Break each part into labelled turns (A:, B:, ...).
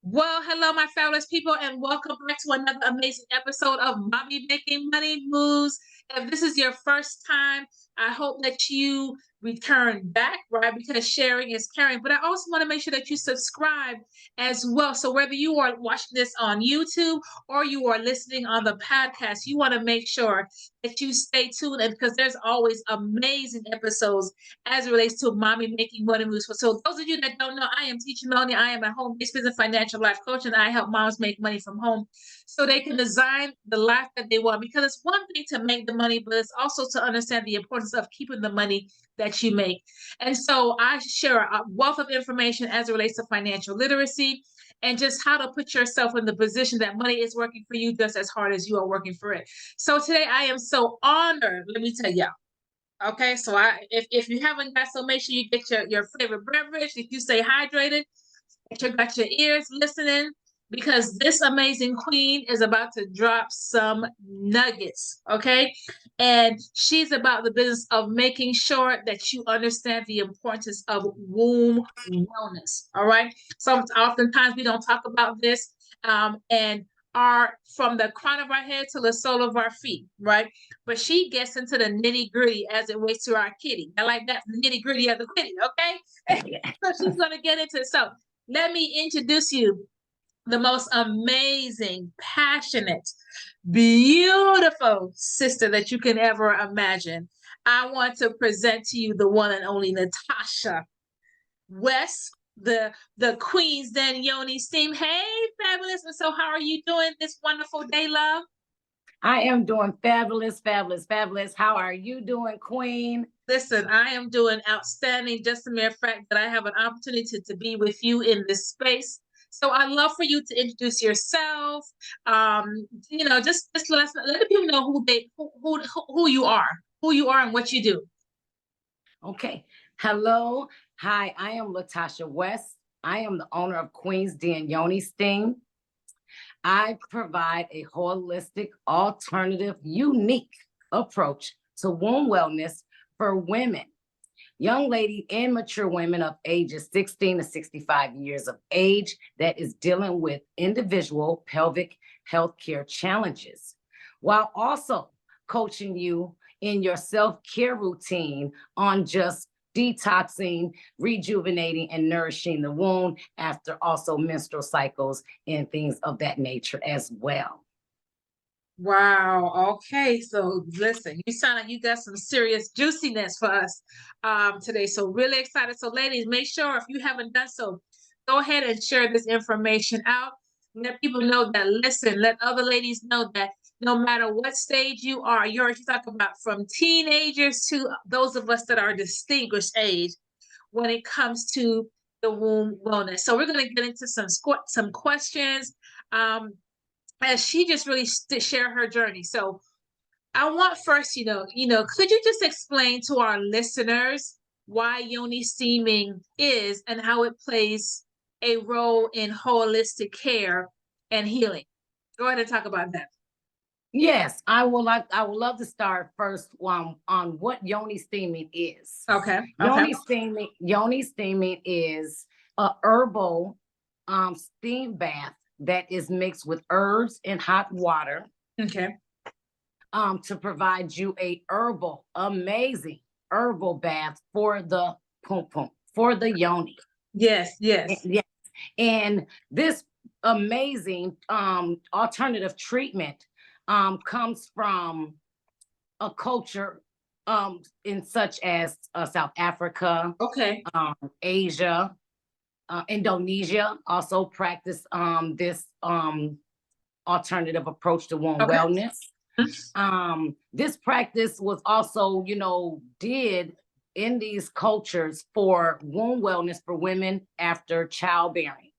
A: Well, hello, my fabulous people, and welcome back to another amazing episode of Mommy Making Money Moves. If this is your first time, I hope that you return back, right? Because sharing is caring. But I also want to make sure that you subscribe as well. So whether you are watching this on YouTube or you are listening on the podcast, you want to make sure that you stay tuned, and because there's always amazing episodes as it relates to mommy making money moves. So those of you that don't know, I am Teacher Melanie. I am a home-based business financial life coach, and I help moms make money from home so they can design the life that they want. Because it's one thing to make the money, but it's also to understand the importance of keeping the money that you make. And so I share a wealth of information as it relates to financial literacy and just how to put yourself in the position that money is working for you just as hard as you are working for it. So today I am so honored, let me tell you. Okay, so if you haven't got, so make sure you get your favorite beverage. If you stay hydrated, make sure you got your ears listening, because this amazing queen is about to drop some nuggets. Okay, and she's about the business of making sure that you understand the importance of womb wellness. All right, so oftentimes we don't talk about this, and are from the crown of our head to the sole of our feet, right? But she gets into the nitty gritty as it relates to our kitty. I like that, the nitty gritty of the kitty, okay? So she's going to get into it. So let me introduce you the most amazing, passionate, beautiful sister that you can ever imagine. I want to present to you the one and only Latash West, the Queen's Den Yoni Steam. Hey, fabulous. And so how are you doing this wonderful day, love?
B: I am doing fabulous, fabulous, fabulous. How are you doing, Queen?
A: Listen, I am doing outstanding. Just a mere fact that I have an opportunity to be with you in this space. So I'd love for you to introduce yourself. Just let people know who you are, and what you do.
B: Okay. Hello. Hi, I am Latash West. I am the owner of Queen's Den Yoni Steam. I provide a holistic, alternative, unique approach to womb wellness for women, young lady and mature women of ages 16 to 65 years of age that is dealing with individual pelvic health care challenges, while also coaching you in your self-care routine on just detoxing, rejuvenating, and nourishing the womb after also menstrual cycles and things of that nature as well.
A: Wow. Okay. So listen, you sound like you got some serious juiciness for us today. So really excited. So ladies, make sure if you haven't done so, go ahead and share this information out. Let people know that, listen, let other ladies know that no matter what stage you are, you're talking about from teenagers to those of us that are distinguished age when it comes to the womb wellness. So we're going to get into some questions. As she just really share her journey. So I want first, could you just explain to our listeners why Yoni steaming is and how it plays a role in holistic care and healing? Go ahead and talk about that.
B: Yes, I would love to start first on what Yoni steaming is.
A: Okay.
B: Yoni steaming is a herbal steam bath that is mixed with herbs and hot water.
A: Okay.
B: To provide you amazing herbal bath for the pum pum, for the yoni.
A: Yes.
B: Yes. And this amazing alternative treatment comes from a culture in such as South Africa,
A: okay,
B: Asia, Indonesia also practice this alternative approach to womb wellness. This practice was also, did in these cultures for womb wellness for women after childbearing.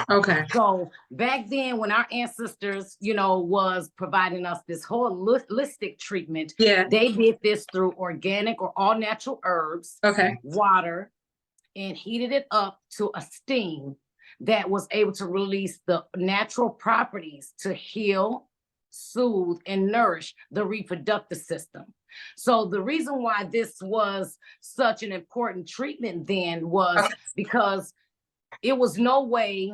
A: Okay.
B: So back then, when our ancestors, was providing us this holistic treatment, they did this through organic or all natural herbs, water, and heated it up to a steam that was able to release the natural properties to heal, soothe, and nourish the reproductive system. So the reason why this was such an important treatment then was because it was no way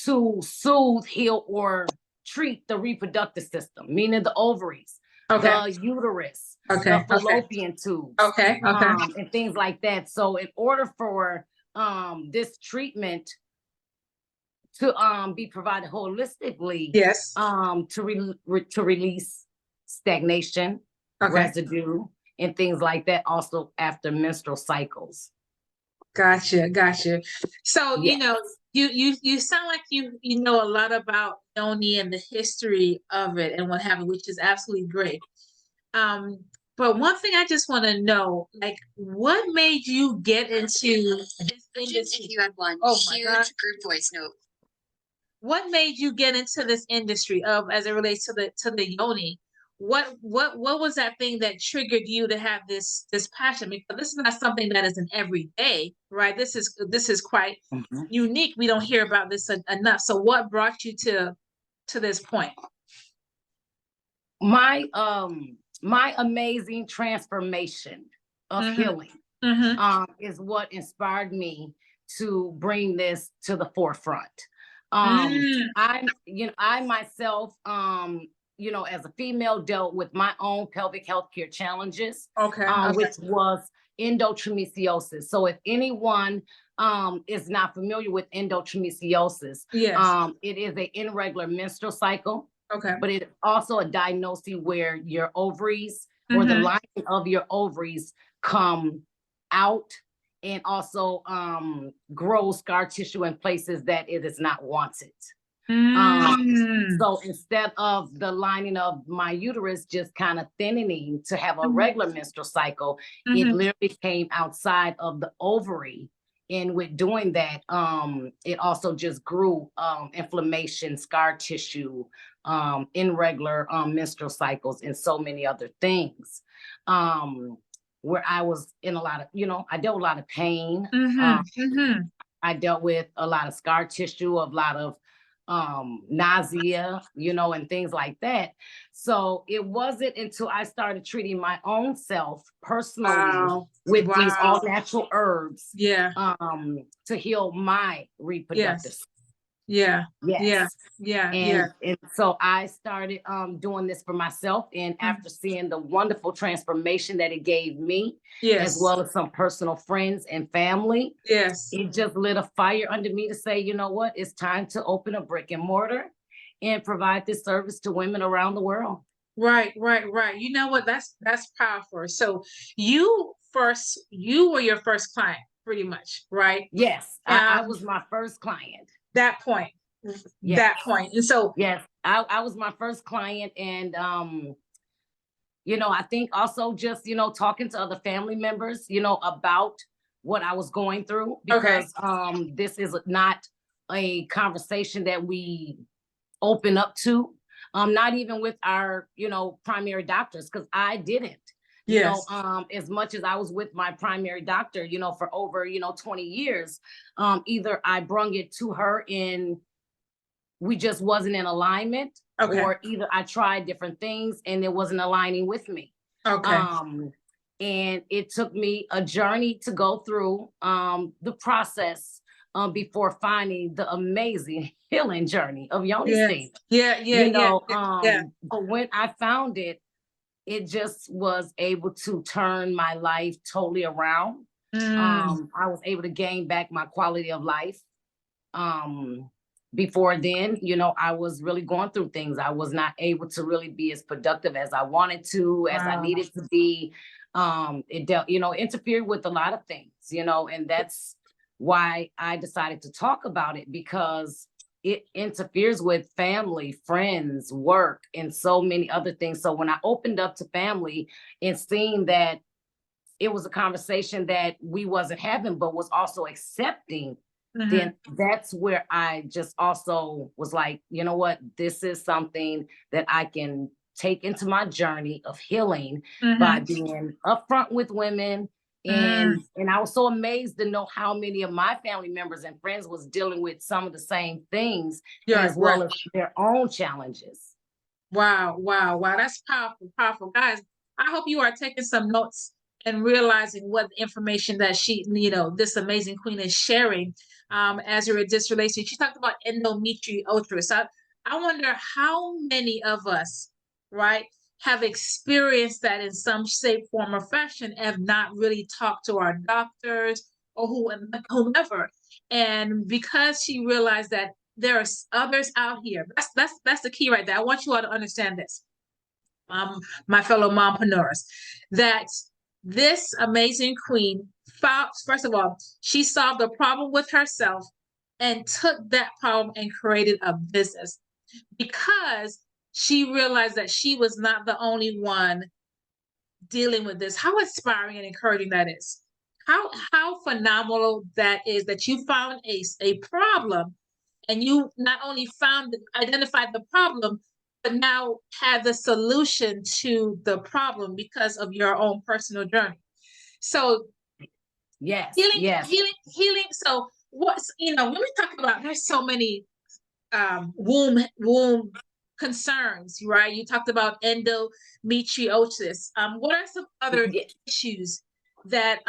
B: to soothe, heal, or treat the reproductive system, meaning the ovaries,
A: Okay.
B: the uterus,
A: Okay.
B: the fallopian tubes,
A: Okay. Okay.
B: and things like that. So in order for this treatment to be provided holistically,
A: Yes.
B: to release stagnation,
A: Okay.
B: residue, and things like that, also after menstrual cycles.
A: Gotcha. Gotcha. So,
B: Yes.
A: you sound like you know a lot about Yoni and the history of it and what have you, which is absolutely great. But one thing I just want to know, like, what made you get into this industry?
C: If you had one huge group voice note.
A: What made you get into this industry of, as it relates to the Yoni? What was that thing that triggered you to have this passion? Because this is not something that is an everyday, right? This is quite unique. We don't hear about this enough. So what brought you to this point?
B: My amazing transformation of healing is what inspired me to bring this to the forefront. I myself, as a female, dealt with my own pelvic health care challenges, which was endometriosis. So if anyone is not familiar with endometriosis, it is an irregular menstrual cycle.
A: Okay.
B: But it's also a diagnosis where your ovaries or the lining of your ovaries come out and also grow scar tissue in places that it is not wanted. So instead of the lining of my uterus just kind of thinning to have a regular menstrual cycle, it literally came outside of the ovary. And with doing that, it also just grew inflammation, scar tissue, irregular menstrual cycles, and so many other things. Where I was in a lot of, I dealt with a lot of pain. I dealt with a lot of scar tissue, a lot of nausea, and things like that. So it wasn't until I started treating my own self personally with these all natural herbs to heal my reproductive system. And so I started doing this for myself, and after seeing the wonderful transformation that it gave me, as well as some personal friends and family, it just lit a fire under me to say, you know what, it's time to open a brick and mortar and provide this service to women around the world.
A: Right. You know what, that's powerful. So you were your first client, pretty much, right?
B: Yes, I was my first client.
A: That point. That point. And so
B: yes, I was my first client. And I think also just talking to other family members about what I was going through, because this is not a conversation that we open up to, not even with our primary doctors, because I didn't. As much as I was with my primary doctor for over 20 years, either I brung it to her and we just wasn't in alignment, or either I tried different things and it wasn't aligning with me. And it took me a journey to go through the process before finding the amazing healing journey of Yoni Steam. But when I found it, it just was able to turn my life totally around. I was able to gain back my quality of life. Before then, I was really going through things. I was not able to really be as productive as I wanted to, as I needed to be. It interfered with a lot of things, and that's why I decided to talk about it, because it interferes with family, friends, work, and so many other things. So when I opened up to family and seeing that it was a conversation that we wasn't having, but was also accepting, then that's where I just also was like, you know what, this is something that I can take into my journey of healing by being upfront with women. And I was so amazed to know how many of my family members and friends was dealing with some of the same things, as well as their own challenges.
A: Wow. That's powerful. Guys, I hope you are taking some notes and realizing what information that she, this amazing queen is sharing as it just relates to. She talked about endometriosis. I wonder how many of us, right, have experienced that in some shape, form, or fashion, have not really talked to our doctors or whomever. And because she realized that there are others out here, that's the key right there. I want you all to understand this, my fellow mompreneurs, that this amazing queen found, first of all, she solved a problem with herself and took that problem and created a business because she realized that she was not the only one dealing with this. How inspiring and encouraging that is. How phenomenal that is, that you found a problem, and you not only identified the problem, but now have the solution to the problem because of your own personal journey. So
B: yes,
A: healing. So what's, when we talk about, there's so many womb concerns, right? You talked about endometriosis. What are some other issues that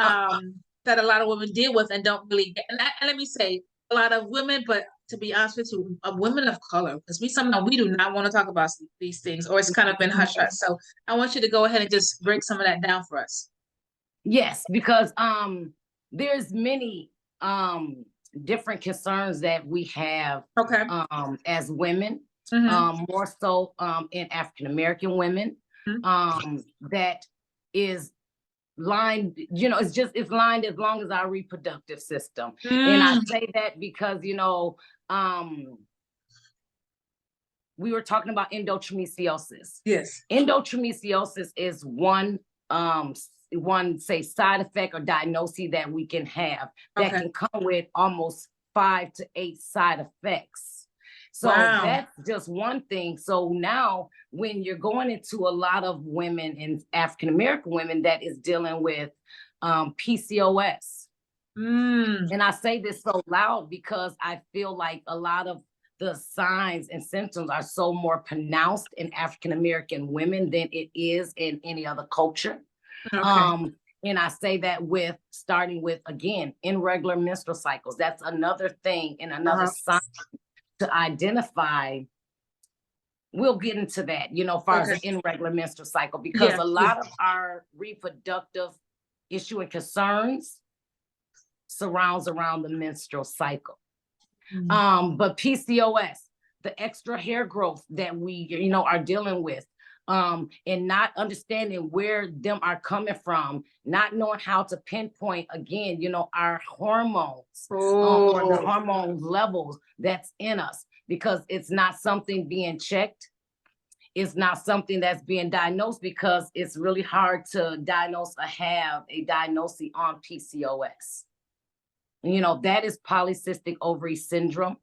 A: that a lot of women deal with and don't really get? And let me say, a lot of women, but to be honest with you, women of color, because sometimes we do not want to talk about these things, or it's kind of been hush hush. So I want you to go ahead and just break some of that down for us.
B: Yes, because there's many different concerns that we have as women, more so in African American women, that is lined, it's lined as long as our reproductive system. And I say that because, we were talking about endometriosis.
A: Yes.
B: Endometriosis is one say side effect or diagnosis that we can have that can come with almost 5 to 8 side effects. So that's just one thing. So now when you're going into a lot of women and African-American women that is dealing with PCOS. And I say this so loud because I feel like a lot of the signs and symptoms are so more pronounced in African-American women than it is in any other culture. And I say that starting with, again, irregular menstrual cycles. That's another thing and another sign to identify. We'll get into that, as far as the irregular menstrual cycle, because a lot of our reproductive issue and concerns surrounds around the menstrual cycle. But PCOS, the extra hair growth that we, are dealing with, and not understanding where them are coming from, not knowing how to pinpoint, again, our hormones, or the hormone levels that's in us, because it's not something being checked. It's not something that's being diagnosed, because it's really hard to diagnose or have a diagnosis on PCOS. That is polycystic ovary syndrome.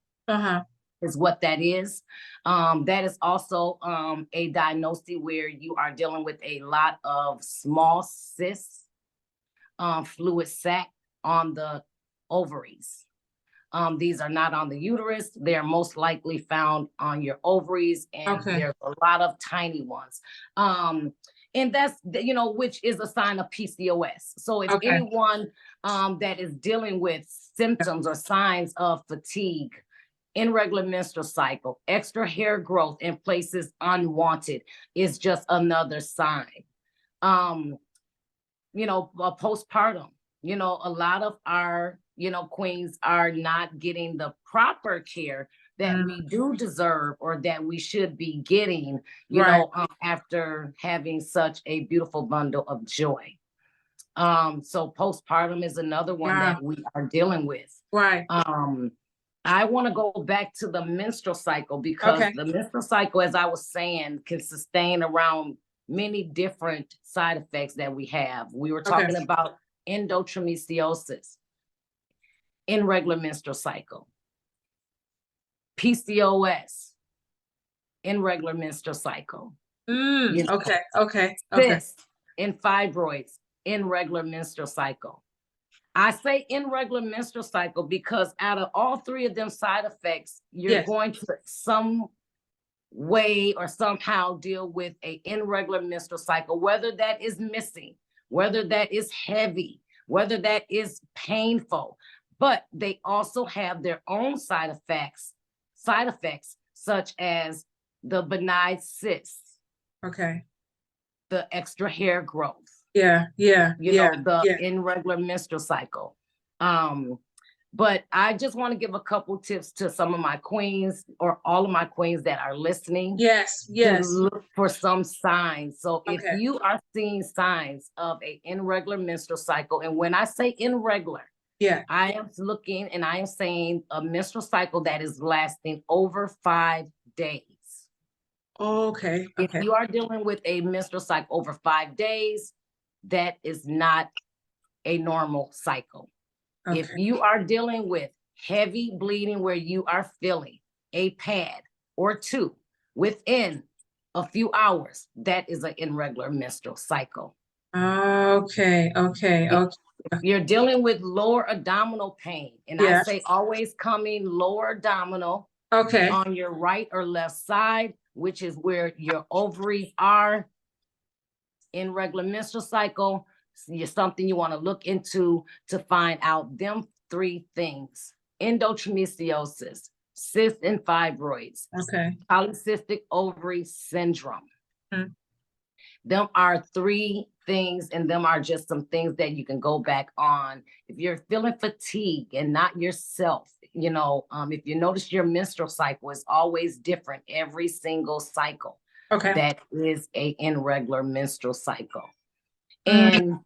B: Is what that is. That is also a diagnosis where you are dealing with a lot of small cysts, fluid sac on the ovaries. These are not on the uterus. They're most likely found on your ovaries, and there's a lot of tiny ones. And that's, which is a sign of PCOS. So if anyone that is dealing with symptoms or signs of fatigue, irregular menstrual cycle, extra hair growth in places unwanted, is just another sign. Postpartum, a lot of our, queens are not getting the proper care that we do deserve, or that we should be getting, after having such a beautiful bundle of joy. So postpartum is another one that we are dealing with. I want to go back to the menstrual cycle, because the menstrual cycle, as I was saying, can sustain around many different side effects that we have. We were talking about endometriosis, irregular menstrual cycle, PCOS, irregular menstrual cycle. Cysts and fibroids, irregular menstrual cycle. I say irregular menstrual cycle because out of all 3 of them side effects, you're going to some way or somehow deal with an irregular menstrual cycle, whether that is missing, whether that is heavy, whether that is painful, but they also have their own side effects such as the benign cysts,
A: Okay.
B: the extra hair growth,
A: Yeah.
B: the irregular menstrual cycle. But I just want to give a couple tips to some of my queens or all of my queens that are listening.
A: Yes.
B: To look for some signs. So if
A: Okay.
B: you are seeing signs of an irregular menstrual cycle, and when I say irregular, I am looking and I am saying a menstrual cycle that is lasting over 5 days.
A: Okay.
B: If you are dealing with a menstrual cycle over 5 days, that is not a normal cycle.
A: Okay.
B: If you are dealing with heavy bleeding where you are feeling a pad or two within a few hours, that is an irregular menstrual cycle.
A: Okay.
B: If you're dealing with lower abdominal pain, and I say always coming lower abdominal on your right or left side, which is where your ovaries are, irregular menstrual cycle, is something you want to look into to find out them 3 things: endometriosis, cysts and fibroids, polycystic ovary syndrome. Them are 3 things, and them are just some things that you can go back on. If you're feeling fatigue and not yourself, if you notice your menstrual cycle is always different every single cycle. That is a irregular menstrual cycle. And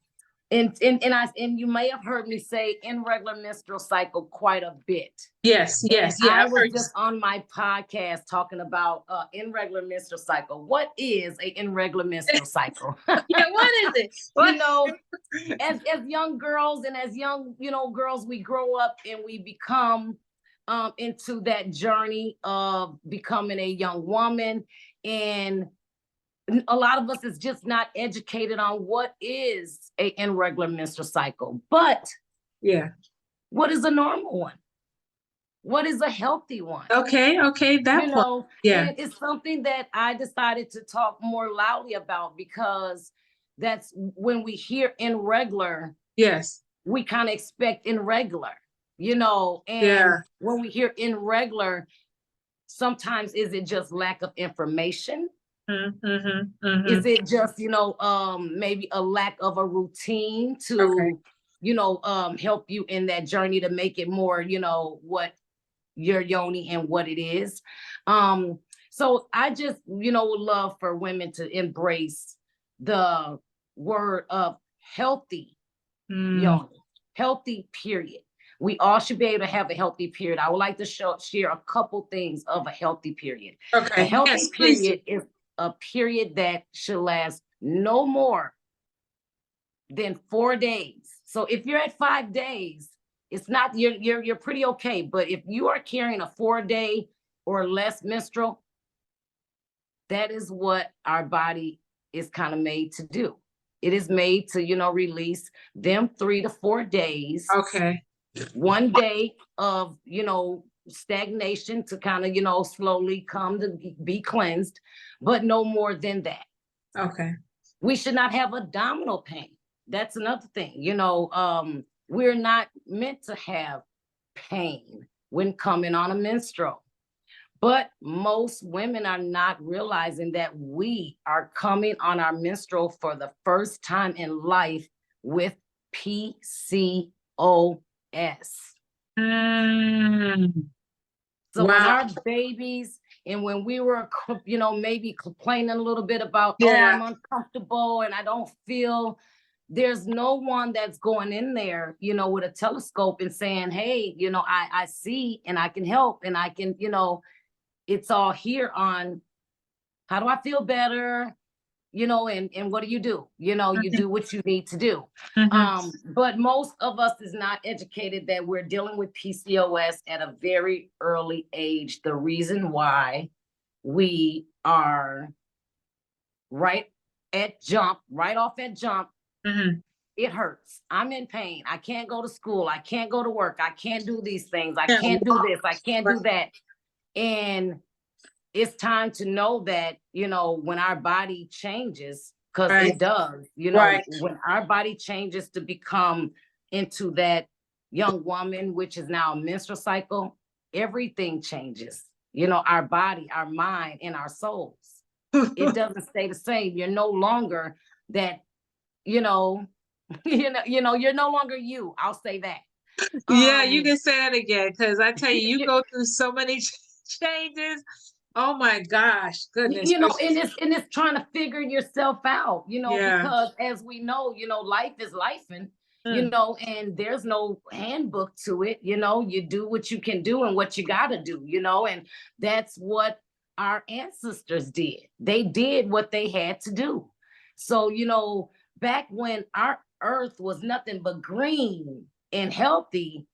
B: you may have heard me say irregular menstrual cycle quite a bit.
A: Yes.
B: I was just on my podcast talking about irregular menstrual cycle. What is a irregular menstrual cycle?
A: What is it?
B: As young girls and as young, girls, we grow up and we become into that journey of becoming a young woman, and a lot of us is just not educated on what is an irregular menstrual cycle. But what is a normal one? What is a healthy one?
A: Okay, that
B: it's something that I decided to talk more loudly about, because that's when we hear irregular, we kind of expect irregular, and when we hear irregular, sometimes is it just lack of information? Is it just, maybe a lack of a routine to, help you in that journey to make it more, what your yoni and what it is. So I just, would love for women to embrace the word of healthy yoni, healthy period. We all should be able to have a healthy period. I would like to share a couple things of a healthy period. A healthy period is a period that should last no more than 4 days. So if you're at 5 days, it's not, you're pretty okay. But if you are carrying a 4-day or less menstrual, that is what our body is kind of made to do. It is made to, release them 3 to 4 days. 1 day of, stagnation to kind of, slowly come to be cleansed, but no more than that. We should not have abdominal pain. That's another thing. We're not meant to have pain when coming on a menstrual. But most women are not realizing that we are coming on our menstrual for the first time in life with PCOS. So when our babies, and when we were, maybe complaining a little bit about, I'm uncomfortable and I don't feel, there's no one that's going in there, with a telescope and saying, hey, I see and I can help and I can, it's all here on how do I feel better, and what do? You do what you need to do. But most of us is not educated that we're dealing with PCOS at a very early age. The reason why we are right off at jump, it hurts. I'm in pain. I can't go to school. I can't go to work. I can't do these things. I can't do this. I can't do that. And it's time to know that, when our body changes, because
A: Right.
B: it does. You know,
A: Right.
B: when our body changes to become into that young woman, which is now a menstrual cycle, everything changes. You know, our body, our mind, and our souls. It doesn't stay the same. You're no longer that, you know, you're no longer you. I'll say that.
A: Yeah, you can say that again, because I tell you, you go through so many changes. Oh my gosh, goodness.
B: You know, and it's trying to figure yourself out, you know,
A: Yeah.
B: because as we know, you know, life is life, and you know, and there's no handbook to it. You know, you do what you can do and what you gotta do, you know, and that's what our ancestors did. They did what they had to do. So, you know, back when our earth was nothing but green and healthy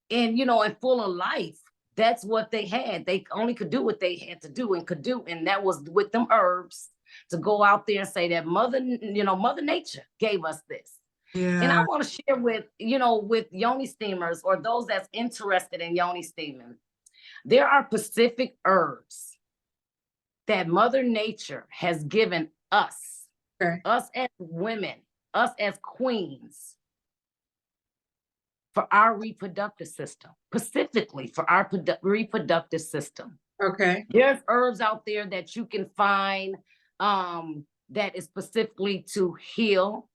B: and, you know, and full of life, that's what they had. They only could do what they had to do and could do. And that was with them herbs, to go out there and say that Mother Nature gave us this. And I
A: Yeah.
B: want to share with, you know, with Yoni steamers or those that's interested in Yoni steaming, there are specific herbs that Mother Nature has given us,
A: Okay.
B: us as women, us as queens, for our reproductive system, specifically for our reproductive system.
A: Okay.
B: There's herbs out there that you can find that is specifically to heal,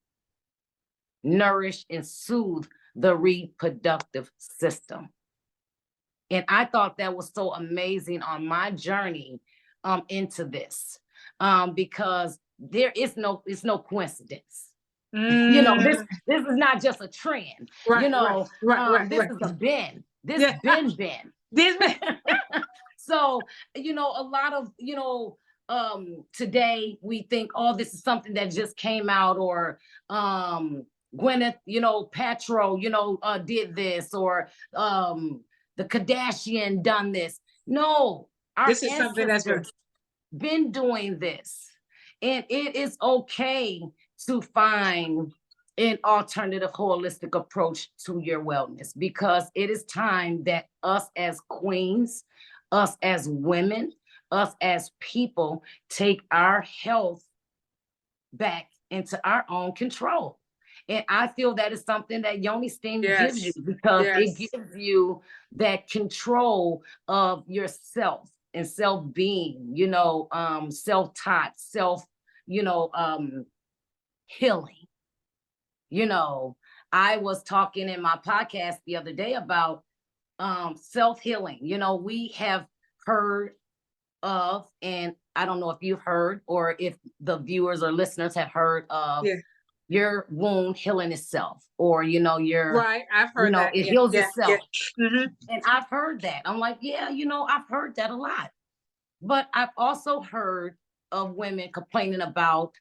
B: nourish, and soothe the reproductive system. And I thought that was so amazing on my journey into this, because it's no coincidence. You know, this is not just a trend.
A: Right,
B: you know,
A: right,
B: this is a bin. This
A: Yeah.
B: bin.
A: This man.
B: So, you know, a lot of, you know, today we think, oh, this is something that just came out, or Gwyneth, you know, Paltrow, you know, did this, or the Kardashian done this. No, our
A: This is something that's
B: been doing this. And it is okay to find an alternative holistic approach to your wellness, because it is time that us as queens, us as women, us as people take our health back into our own control. And I feel that is something that Yoni Steam gives you, because it gives you that control of yourself and self-being, you know, self-taught, you know, healing. You know, I was talking in my podcast the other day about self-healing. You know, we have heard of, and I don't know if you've heard or if the viewers or listeners have heard of your wound healing itself, or, you know,
A: right. I've heard that.
B: It heals itself.
A: Mm-hmm.
B: And I've heard that. I'm like, yeah, you know, I've heard that a lot. But I've also heard of women complaining about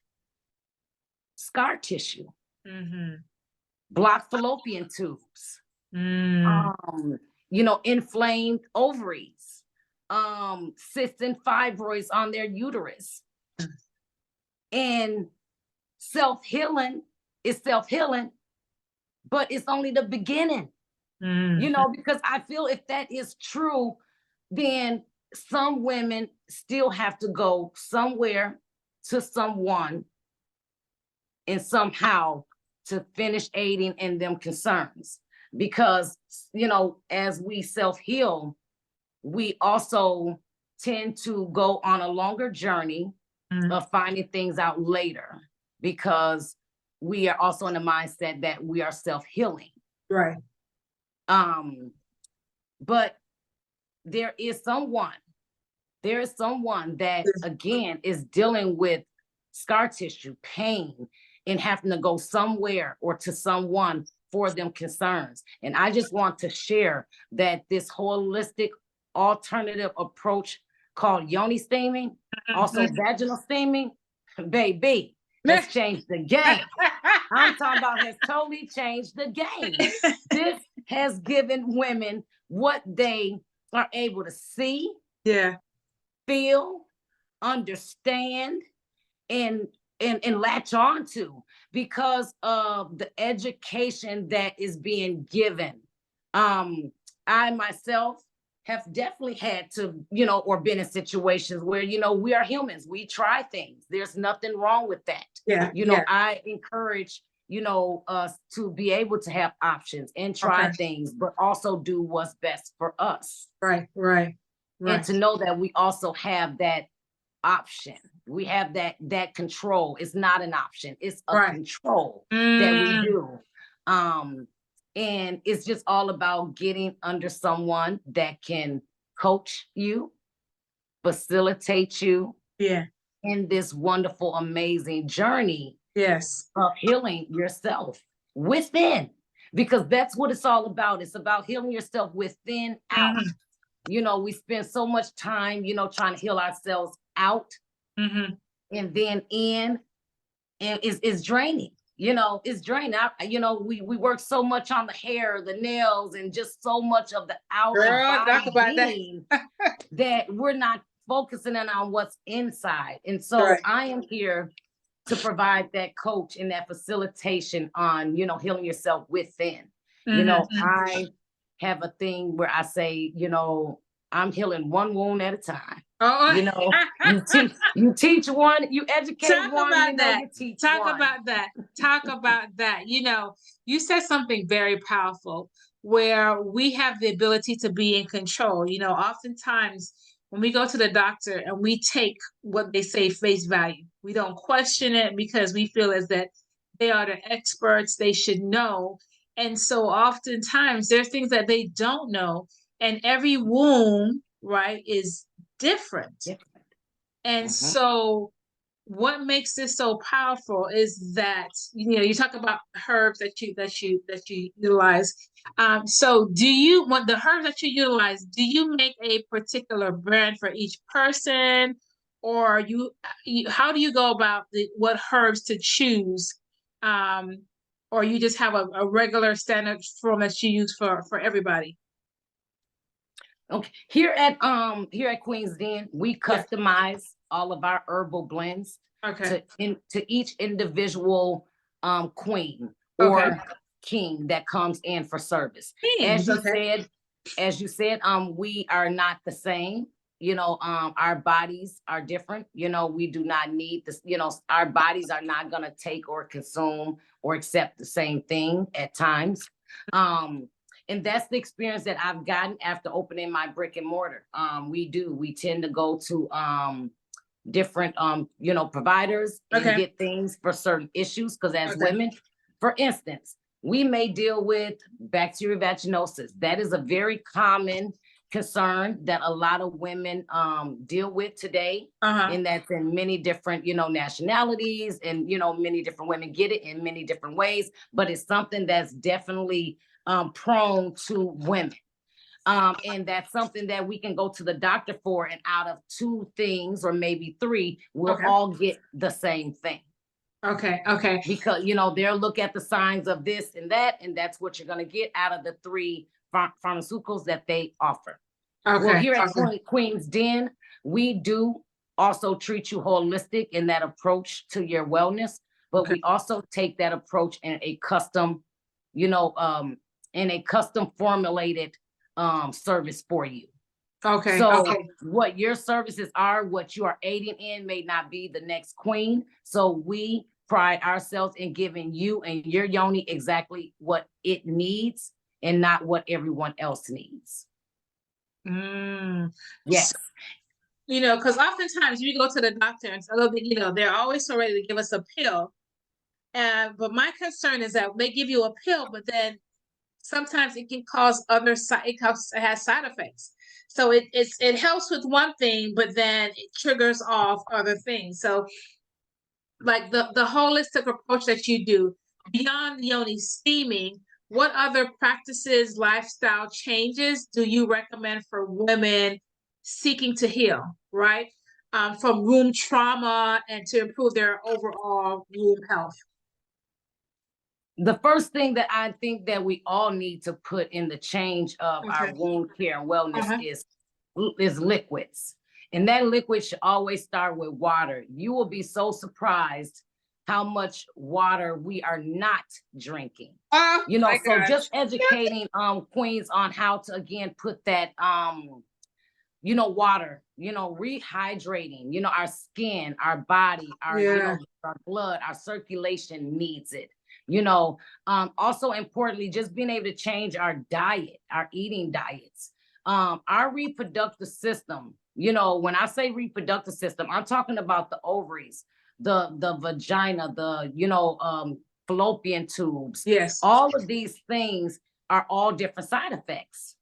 B: scar tissue, blocked fallopian tubes, you know, inflamed ovaries, cysts and fibroids on their uterus. And self-healing is self-healing, but it's only the beginning. You know, because I feel if that is true, then some women still have to go somewhere to someone and somehow to finish aiding in them concerns. Because, you know, as we self-heal, we also tend to go on a longer journey of finding things out later, because we are also in the mindset that we are self-healing.
A: Right.
B: But there is someone that, again, is dealing with scar tissue, pain, and having to go somewhere or to someone for them concerns. And I just want to share that this holistic alternative approach called Yoni steaming, also vaginal steaming, baby, has changed the game. I'm talking about has totally changed the game. This has given women what they are able to see, feel, understand, and latch on to, because of the education that is being given. I myself have definitely had to, or been in situations where, we are humans. We try things. There's nothing wrong with that.
A: Yeah.
B: I encourage, us to be able to have options and try things, but also do what's best for us.
A: Right.
B: And to know that we also have that option. We have that control. It's not an option. It's a control that we do. And it's just all about getting under someone that can coach you, facilitate you in this wonderful, amazing journey of healing yourself within, because that's what it's all about. It's about healing yourself within, out. We spend so much time, trying to heal ourselves out, and then in, and it's draining. It's draining. We work so much on the hair, the nails, and just so much of the outer body being that we're not focusing on what's inside. And so I am here to provide that coach and that facilitation on, healing yourself within. I have a thing where I say, I'm healing one wound at a time. You teach one, you educate one, you teach
A: Talk
B: one.
A: about that. You said something very powerful where we have the ability to be in control. Oftentimes when we go to the doctor and we take what they say face value, we don't question it because we feel as that they are the experts, they should know. And so oftentimes there's things that they don't know, and every wound, is different. And so what makes this so powerful is that, you talk about herbs that you utilize. So do you want the herbs that you utilize, do you make a particular brand for each person, or how do you go about what herbs to choose? Or you just have a regular standard form that you use for everybody?
B: Okay. Here at Queen's Den, we customize all of our herbal blends to each individual queen or king that comes in for service. As you said, we are not the same. Our bodies are different. We do not need this, our bodies are not gonna take or consume or accept the same thing at times. And that's the experience that I've gotten after opening my brick and mortar. We tend to go to different providers and get things for certain issues, because as women, for instance, we may deal with bacterial vaginosis. That is a very common concern that a lot of women deal with today, and that's in many different nationalities, and many different women get it in many different ways, but it's something that's definitely prone to women. And that's something that we can go to the doctor for, and out of 2 things or maybe 3, we'll all get the same thing.
A: Okay.
B: Because, they'll look at the signs of this and that, and that's what you're going to get out of the 3 pharmaceuticals that they offer. Well, here at Queen's Den, we do also treat you holistic in that approach to your wellness, but we also take that approach in a custom, formulated service for you. What your services are, what you are aiding in may not be the next queen. So we pride ourselves in giving you and your yoni exactly what it needs and not what everyone else needs. Yes.
A: Because oftentimes we go to the doctor and they're always so ready to give us a pill. But my concern is that they give you a pill, but then sometimes it can cause it has side effects. So it helps with one thing, but then it triggers off other things. So like the holistic approach that you do, beyond Yoni steaming, what other practices, lifestyle changes do you recommend for women seeking to heal, from womb trauma and to improve their overall womb health?
B: The first thing that I think that we all need to put in the change of our wound care and wellness is liquids. And that liquid should always start with water. You will be so surprised how much water we are not drinking.
A: Oh,
B: You know,
A: my
B: so
A: gosh.
B: just educating queens on how to again put that you know, water, you know, rehydrating, you know, our skin, our body, our, you know, our blood, our circulation needs it. You know, also importantly, just being able to change our diet, our eating diets, our reproductive system. You know, when I say reproductive system, I'm talking about the ovaries, the vagina, the, you know, fallopian tubes.
A: Yes.
B: All of these things are all different side effects.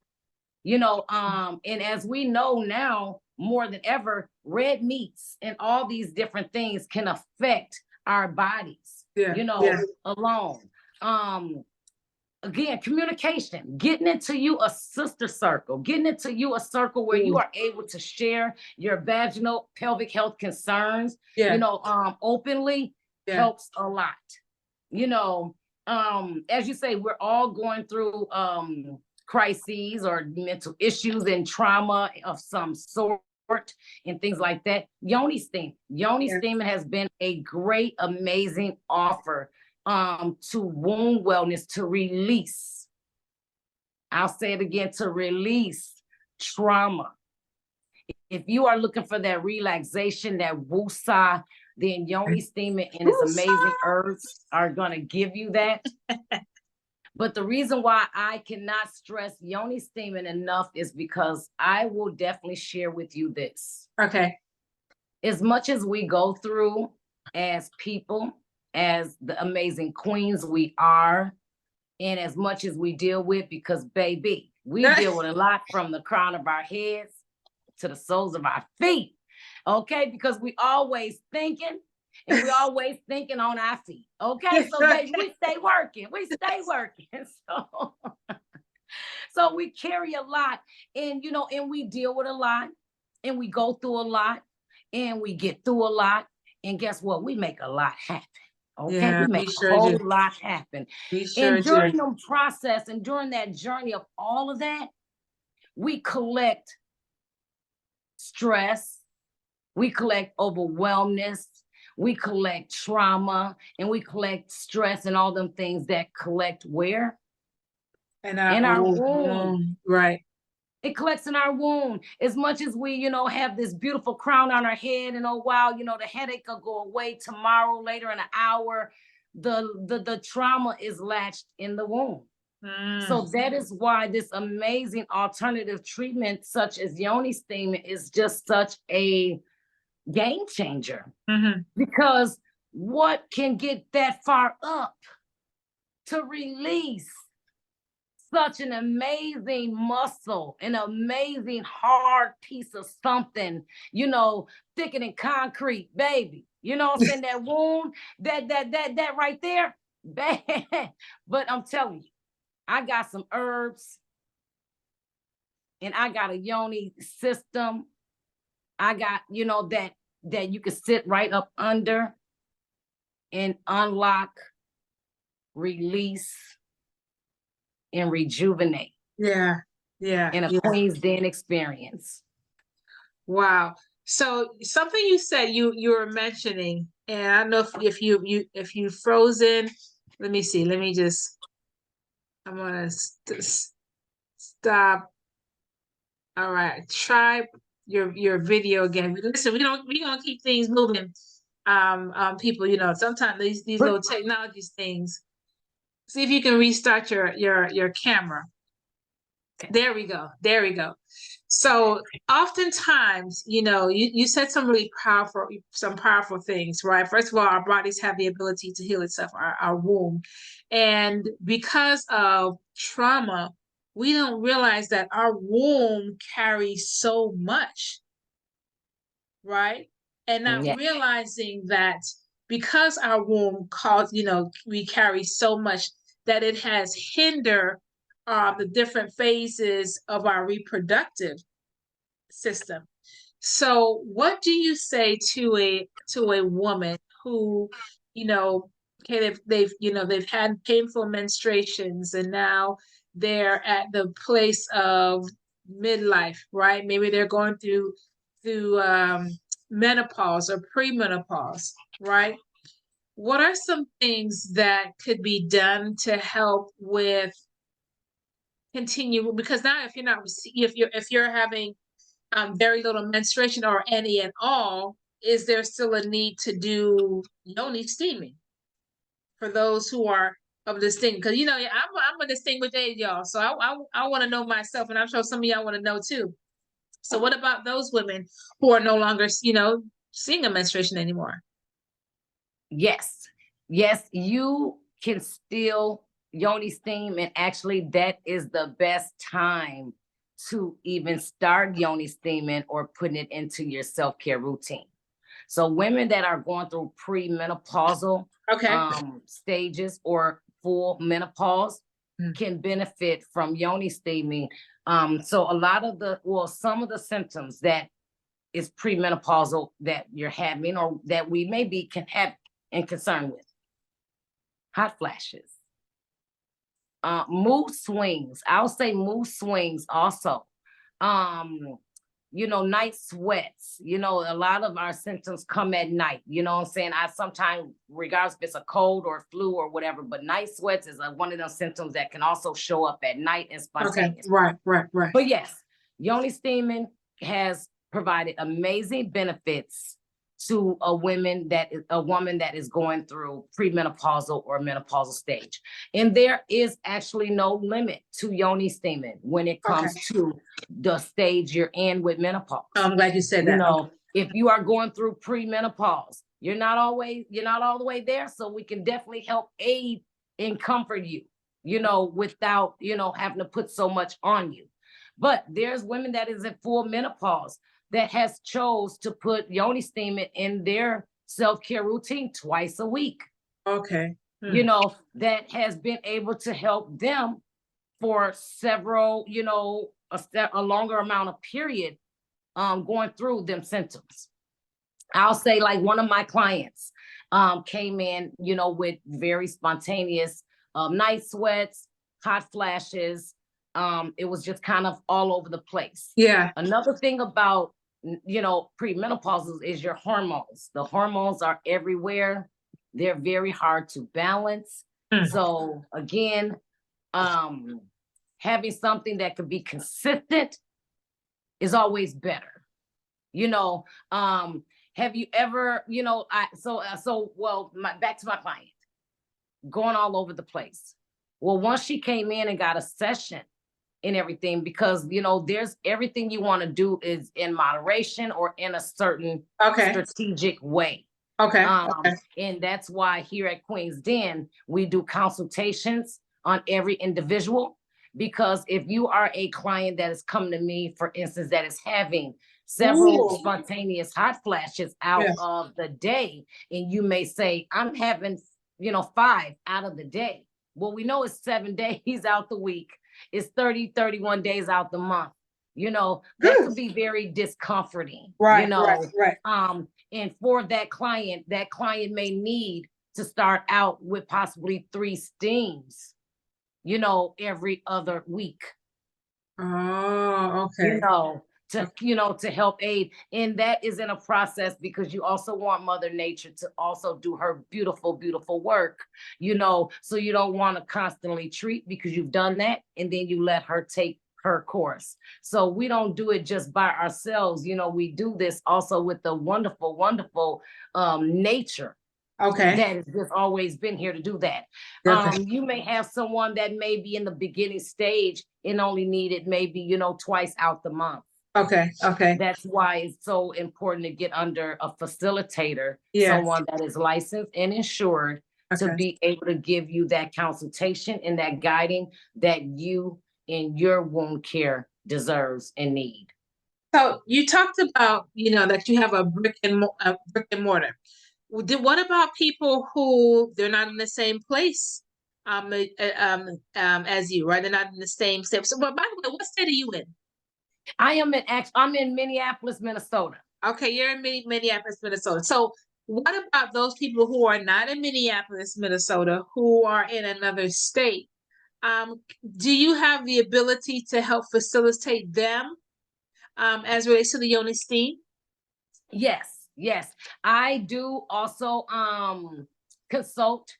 B: You know, and as we know now more than ever, red meats and all these different things can affect our bodies, you know, alone. Again, communication, getting into you a sister circle, getting into you a circle where you are able to share your vaginal pelvic health concerns, you know, openly helps a lot. You know, as you say, we're all going through crises or mental issues and trauma of some sort and things like that. Yoni Steam. Yoni Steam has been a great, amazing offer to wound wellness, to release. I'll say it again, to release trauma. If you are looking for that relaxation, that woosah, then Yoni Steam and its amazing herbs are going to give you that. But the reason why I cannot stress Yoni Steaming enough is because I will definitely share with you this.
A: Okay.
B: As much as we go through as people, as the amazing queens we are, and as much as we deal with, because baby, we deal with a lot from the crown of our heads to the soles of our feet. Okay, because we always thinking, and we always thinking on our feet. Okay, so baby, we stay working. So we carry a lot, and you know, and we deal with a lot, and we go through a lot, and we get through a lot, and guess what? We make a lot happen. Okay, we make a whole lot happen. And during the process and during that journey of all of that, we collect stress, we collect overwhelmness, we collect trauma, and we collect stress and all them things that collect where? In our womb.
A: Right.
B: It collects in our womb. As much as we, you know, have this beautiful crown on our head and oh wow, you know, the headache will go away tomorrow, later in an hour, the trauma is latched in the womb. So that is why this amazing alternative treatment such as Yoni Steam is just such a game changer. Because what can get that far up to release such an amazing muscle, an amazing hard piece of something, you know, thicker than concrete, baby. You know what I'm saying? That wound, that right there, bad. But I'm telling you, I got some herbs and I got a Yoni system. I got, you know, that you can sit right up under and unlock, release, and rejuvenate.
A: Yeah.
B: In a Queen's Den experience.
A: Wow. So something you said you were mentioning, and I don't know if you frozen. Let me see. Let me just. I'm gonna stop. All right. Try your video again. Listen, we gonna keep things moving. People, you know, sometimes these little technologies things. See if you can restart your camera. There we go. So oftentimes, you know, you said some really powerful things, right? First of all, our bodies have the ability to heal itself, our womb. And because of trauma, we don't realize that our womb carries so much, right? And not realizing that because our womb we carry so much that it has hindered the different phases of our reproductive system. So what do you say to a woman who, you know, okay, they've had painful menstruations and now they're at the place of midlife, right? Maybe they're going through menopause or premenopause, right? what are some things that could be done to help with continue? Because now, if you're not, if you're having very little menstruation or any at all, is there still a need to do yoni steaming for those who are of this thing? Because I'm a distinguished age, y'all. So I want to know myself, and I'm sure some of y'all want to know too. So what about those women who are no longer, seeing a menstruation anymore?
B: Yes, you can still yoni steam, and actually that is the best time to even start yoni steaming or putting it into your self-care routine. So women that are going through premenopausal stages or full menopause can benefit from yoni steaming. So a lot of some of the symptoms that is premenopausal that you're having or that we maybe can have and concerned with: hot flashes, mood swings. I'll say mood swings also. Night sweats. A lot of our symptoms come at night. You know what I'm saying? I sometimes, regardless if it's a cold or flu or whatever, but night sweats is one of those symptoms that can also show up at night and spontaneous.
A: Right.
B: But yes, yoni steaming has provided amazing benefits to a woman that is going through premenopausal or menopausal stage. And there is actually no limit to yoni steaming when it comes to the stage you're in with menopause.
A: I'm glad you said that.
B: If you are going through premenopause, you're not all the way there. So we can definitely help aid and comfort you, without, having to put so much on you. But there's women that is in full menopause that has chose to put yoni steaming in their self-care routine twice a week.
A: Okay.
B: That has been able to help them for several, a longer amount of period going through them symptoms. I'll say, like, one of my clients came in, with very spontaneous night sweats, hot flashes. It was just kind of all over the place.
A: Yeah.
B: Another thing about, premenopausal is your hormones. The hormones are everywhere. They're very hard to balance. So again, having something that could be consistent is always better. Have you ever, back to my client, going all over the place. Well, once she came in and got a session and everything, because there's everything you want to do is in moderation or in a certain strategic way. And that's why here at Queen's Den we do consultations on every individual, because if you are a client that is coming to me, for instance, that is having several spontaneous hot flashes out of the day, and you may say, I'm having 5 out of the day. Well, we know it's 7 days out the week. It's 30, 31 days out the month. That could be very discomforting.
A: Right.
B: And for that client may need to start out with possibly 3 steams, every other week.
A: Oh, okay.
B: To help aid. And that is in a process, because you also want Mother Nature to also do her beautiful, beautiful work, so you don't want to constantly treat, because you've done that and then you let her take her course. So we don't do it just by ourselves. We do this also with the wonderful, wonderful nature. That has just always been here to do that. You may have someone that may be in the beginning stage and only need it maybe, twice out the month.
A: Okay.
B: That's why it's so important to get under a facilitator, someone that is licensed and insured to be able to give you that consultation and that guiding that you in your wound care deserves and need.
A: So you talked about, that you have a brick and mortar. What about people who they're not in the same place as you, right? They're not in the same state. So, but by the way, what state are you in?
B: I'm in Minneapolis, Minnesota.
A: Okay, you're in Minneapolis, Minnesota. So what about those people who are not in Minneapolis, Minnesota, who are in another state? Do you have the ability to help facilitate them as relates to the Yoni Steam?
B: Yes. I do also consult,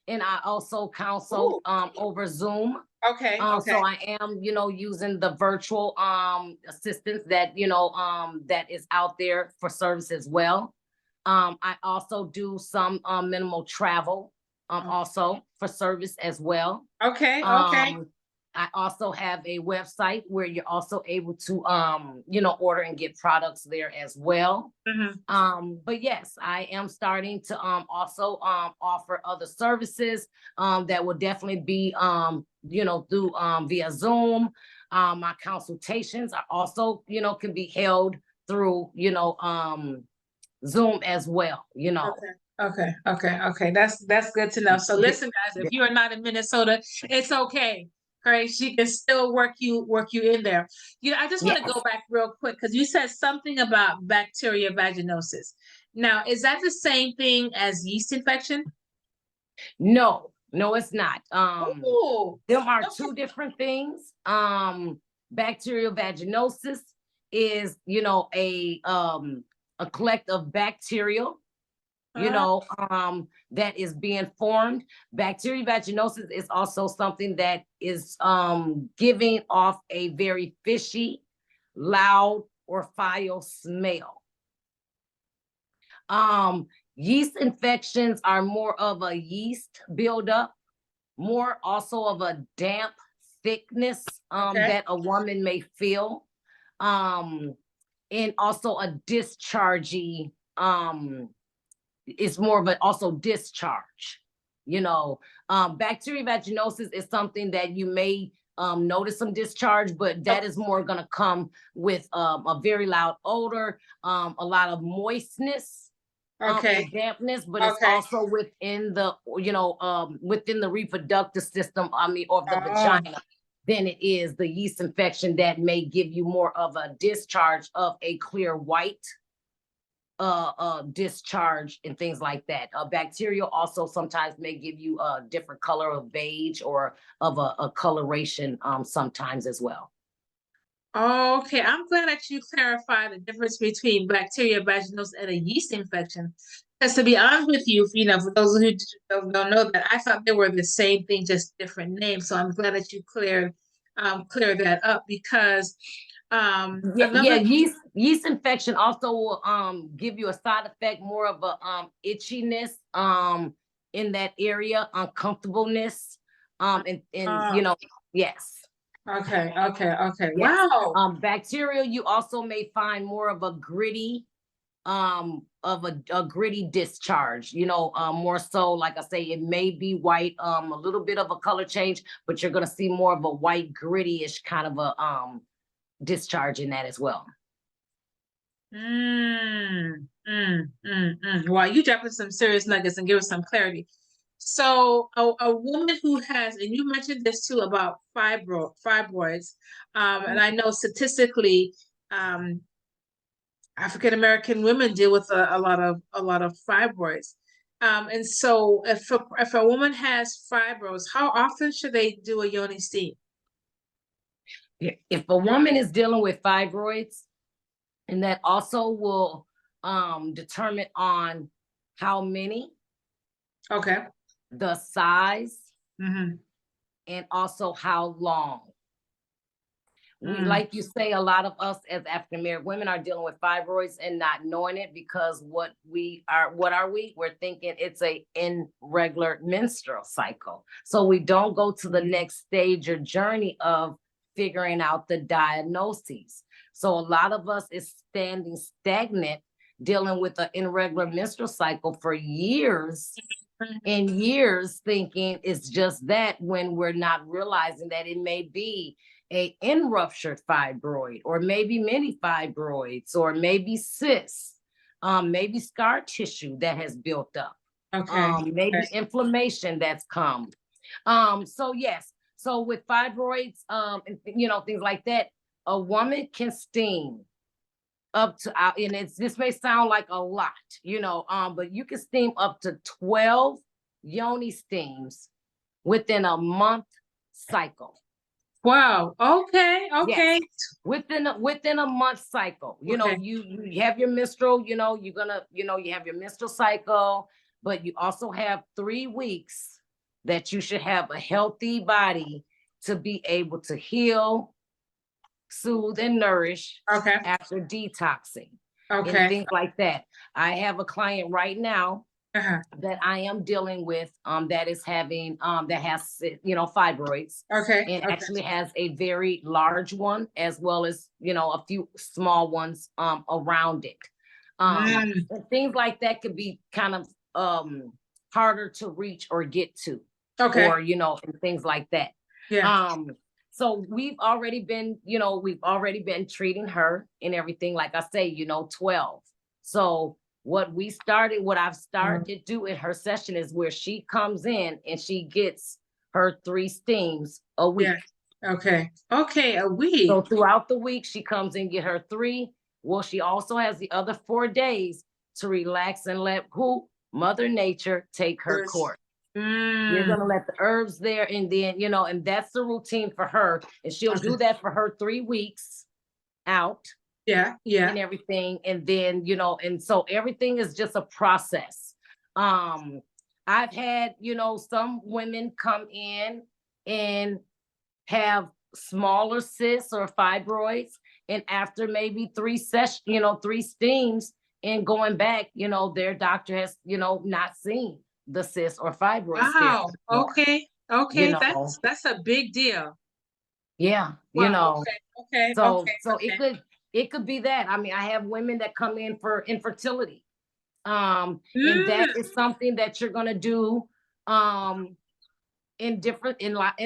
B: and I also counsel over Zoom.
A: Okay.
B: So I am, using the virtual assistance that, that is out there for service as well. I also do some minimal travel also for service as well.
A: Okay.
B: I also have a website where you're also able to order and get products there as well. But yes, I am starting to also offer other services that will definitely be through via Zoom. My consultations are also can be held through Zoom as well.
A: Okay. That's good to know. So listen, guys, if you are not in Minnesota, it's okay. Right? She can still work you in there. I just want to go back real quick because you said something about bacteria vaginosis. Now, is that the same thing as yeast infection?
B: No, it's not. There are two different things. Bacterial vaginosis is, a collective bacterial, that is being formed. Bacterial vaginosis is also something that is giving off a very fishy, loud, or foul smell. Yeast infections are more of a yeast buildup, more also of a damp thickness that a woman may feel, and also a dischargey. It's more of an also discharge. Bacterial vaginosis is something that you may notice some discharge, but that is more going to come with a very loud odor, a lot of moistness, and dampness, but it's also within the within the reproductive system, of the vagina, than it is the yeast infection that may give you more of a discharge of a clear white discharge and things like that. Bacterial also sometimes may give you a different color of beige or of a coloration sometimes as well.
A: Okay, I'm glad that you clarified the difference between bacterial vaginosis and a yeast infection. Because to be honest with you, for those who don't know that, I thought they were the same thing, just different names. So I'm glad that you cleared that up because
B: yeast infection also will give you a side effect, more of a itchiness in that area, uncomfortableness, and yes.
A: Okay.
B: Yes.
A: Wow.
B: Bacterial, you also may find more of a gritty, of a gritty discharge, more so, like I say, it may be white, a little bit of a color change, but you're going to see more of a white gritty-ish kind of a discharge in that as well.
A: Wow, you dropping some serious nuggets and give us some clarity. So a woman who has, and you mentioned this too about fibroids, and I know statistically, African American women deal with a lot of fibroids, and so if a woman has fibroids, how often should they do a Yoni Steam?
B: If a woman is dealing with fibroids, and that also will determine on how many, the size, and also how long. Like you say, a lot of us as African American women are dealing with fibroids and not knowing it, because what are we? We're thinking it's a irregular menstrual cycle. So we don't go to the next stage or journey of figuring out the diagnoses. So a lot of us is standing stagnant, dealing with an irregular menstrual cycle for years and years, thinking it's just that, when we're not realizing that it may be a ruptured fibroid, or maybe many fibroids, or maybe cysts, maybe scar tissue that has built up, maybe inflammation that's come. So yes, so with fibroids, and things like that, a woman can steam up to, and this may sound like a lot, but you can steam up to 12 Yoni steams within a month cycle.
A: Wow. Okay.
B: Yes. Within a month cycle, you have your menstrual, you have your menstrual cycle, but you also have 3 weeks that you should have a healthy body to be able to heal, soothe, and nourish
A: Okay.
B: after detoxing and
A: Okay.
B: things like that. I have a client right now
A: Uh-huh.
B: that I am dealing with that is having that has fibroids.
A: Okay.
B: And
A: Okay.
B: actually has a very large one as well as a few small ones around it. And things like that could be kind of harder to reach or get to.
A: Okay.
B: Or and things like that.
A: Yeah.
B: So we've already been treating her and everything, like I say, 12. So what I've started to do in her session is where she comes in and she gets her 3 steams a week.
A: Yeah. Okay. Okay, a week.
B: So throughout the week, she comes and get her 3. Well, she also has the other 4 days to relax and let Mother Nature take her course. You're gonna let the herbs there, and then and that's the routine for her, and she'll do that for her 3 weeks out.
A: Yeah. Yeah.
B: And everything, and then and so everything is just a process. I've had some women come in and have smaller cysts or fibroids, and after maybe 3 steams and going back, their doctor has not seen the cysts or fibroids.
A: Wow.
B: There
A: okay. Okay. That's a big deal.
B: Yeah.
A: Wow. Okay.
B: So it could be that. I mean, I have women that come in for infertility. And that is something that you're gonna do in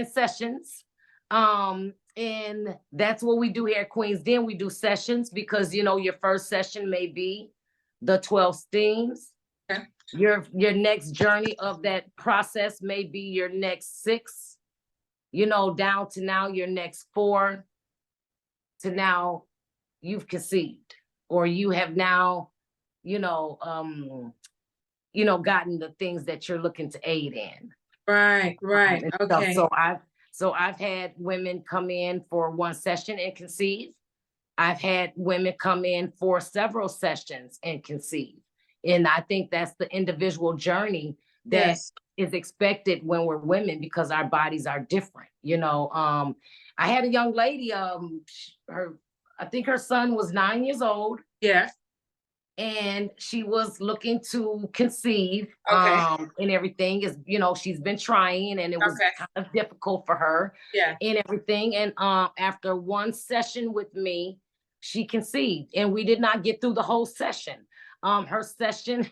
B: sessions. And that's what we do here at Queen's Den. We do sessions because your first session may be the 12 steams.
A: Okay.
B: Your next journey of that process may be your next 6, down to now your next 4, to now you've conceived, or you have now, gotten the things that you're looking to aid in.
A: Right. Okay.
B: So I've had women come in for 1 session and conceive. I've had women come in for several sessions and conceive. And I think that's the individual journey that is expected when we're women, because our bodies are different. I had a young lady, I think her son was 9 years old.
A: Yeah.
B: And she was looking to conceive, and everything is, she's been trying, and it was kind of difficult for her, and everything. And after 1 session with me, she conceived, and we did not get through the whole session. Her session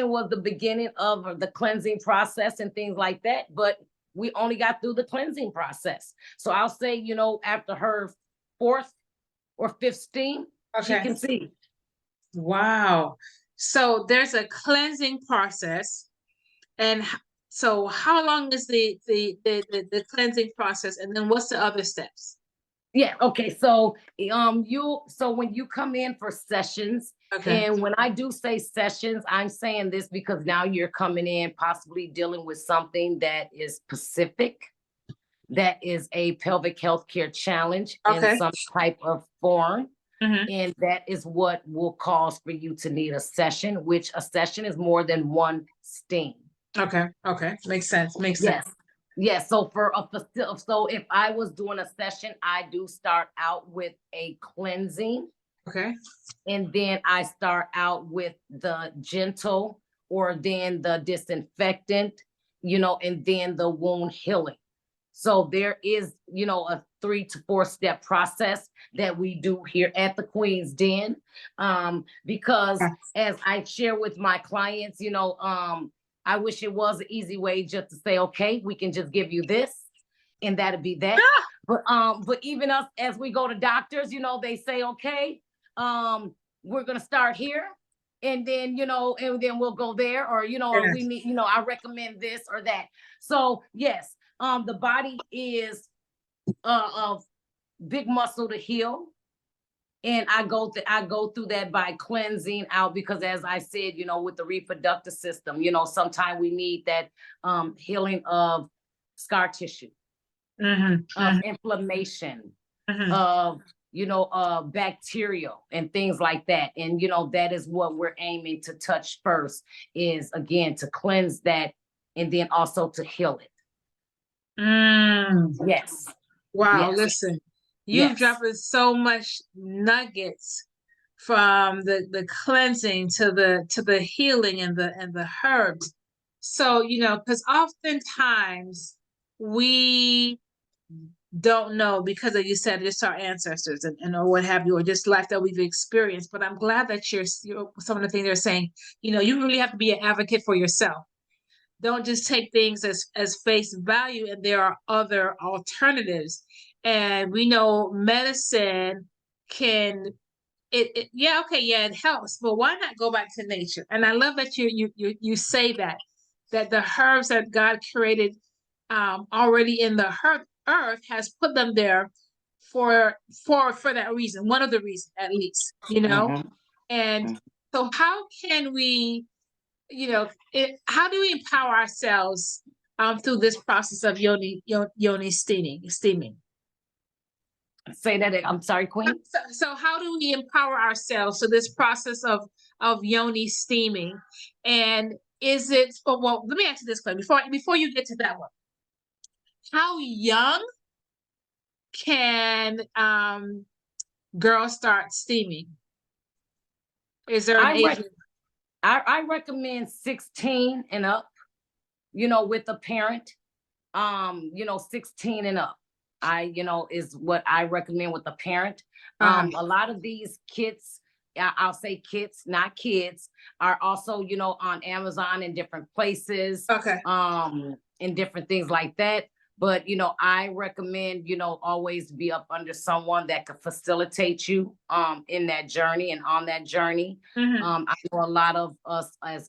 B: was the beginning of the cleansing process and things like that, but we only got through the cleansing process. So I'll say, after her 4th or 5th steam, she conceived.
A: Wow. So there's a cleansing process. And so how long is the cleansing process? And then what's the other steps?
B: Yeah. Okay. So when you come in for sessions, and when I do say sessions, I'm saying this because now you're coming in possibly dealing with something that is specific, that is a pelvic health care challenge in some type of form. And that is what will cause for you to need a session, which a session is more than 1 steam.
A: Okay. Makes sense.
B: Yes. So so if I was doing a session, I do start out with a cleansing.
A: Okay.
B: And then I start out with the gentle, or then the disinfectant, and then the wound healing. So there is, a 3 to 4 step process that we do here at the Queen's Den. Because as I share with my clients, I wish it was an easy way just to say, okay, we can just give you this and that'd be that. But even us, as we go to doctors, they say, okay, we're going to start here. And then, and then we'll go there, or, or we need, I recommend this or that. So yes, the body is a big muscle to heal. And I go through that by cleansing out, because as I said, with the reproductive system, sometimes we need that healing of scar tissue, of inflammation, of bacterial and things like that. And, that is what we're aiming to touch first, is again, to cleanse that and then also to heal it. Yes.
A: Wow.
B: Yes.
A: Listen, you've
B: Yes.
A: dropped so much nuggets from the cleansing to the healing and the herbs. So, because oftentimes we don't know because of, you said, just our ancestors and or what have you, or just life that we've experienced. But I'm glad that you're some of the things they're saying, you really have to be an advocate for yourself. Don't just take things as face value, and there are other alternatives. And we know medicine can it helps, but why not go back to nature? And I love that you say that the herbs that God created already in the earth has put them there for that reason, one of the reasons at least, and so how can we, how do we empower ourselves through this process of yoni steaming?
B: Say that. I'm sorry, Queen.
A: So how do we empower ourselves to this process of yoni steaming? And is it, well, let me ask you this question before you get to that one. How young can girls start steaming? Is there an age?
B: I recommend 16 and up, with a parent, 16 and up. Is what I recommend with a parent. A lot of these kits, I'll say kits, not kids, are also, on Amazon and different places.
A: Okay.
B: And different things like that. But, I recommend, always be up under someone that could facilitate you in that journey and on that journey. I know a lot of us as